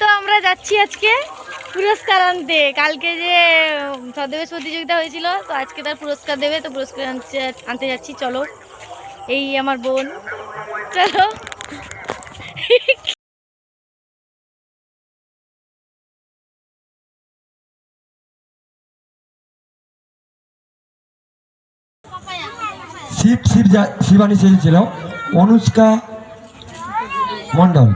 তো আমরা যাচ্ছি আজকে পুরস্কার আনতে। কালকে যে ছদ্মবেশ প্রতিযোগিতা হয়েছিল, তো আজকে তার পুরস্কার দেবে, তো পুরস্কার আনতে যাচ্ছি। চলো, এই আমার বোন, চলো। শিবানী ছিল অনুষ্কা মন্ডল।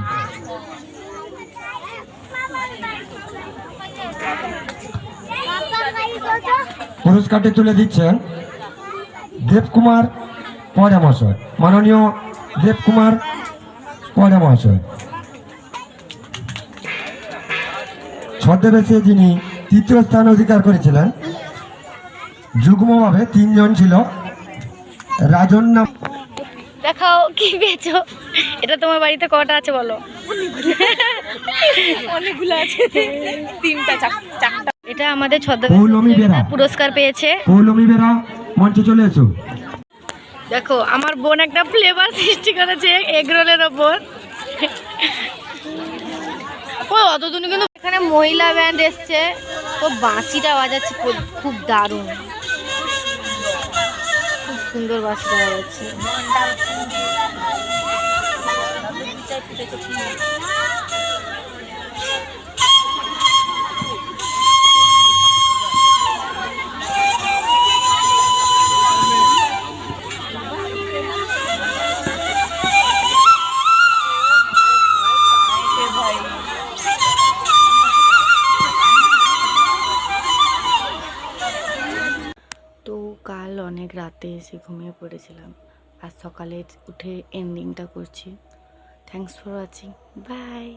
পুরস্কারটি তুলে দিচ্ছেন দেবকুমার পয়রা মহাশয়, মাননীয় দেবকুমার পয়রা মহাশয়। ছদ্মবেশে যিনি তৃতীয় স্থান অধিকার করেছিলেন, যুগ্মভাবে 3 জন ছিল। রাজন নাম। দেখাও কি পেয়েছো। এটা তোমার বাড়িতে কটা আছে বলো? অনেকগুলো আছে, 3টা 4টা। এটা আমাদের ছদ্মবেশ পুরস্কার পেয়েছে। পৌলমী বেরা মঞ্চে চলে এসো। দেখো আমার বোন একটা ফ্লেভার সৃষ্টি করেছে এগরোলের ওপর। অতদিন কিন্তু এখানে মহিলা ব্যান্ড এসছে, তো বাঁশিটা বাজাচ্ছে খুব দারুণ, খুব সুন্দর বাঁশিটা বাজাচ্ছে। তো কাল অনেক রাতে এসে ঘুমিয়ে পড়েছিলাম, আর সকালে উঠে এন্ডিংটা করছি। Thanks for watching, by.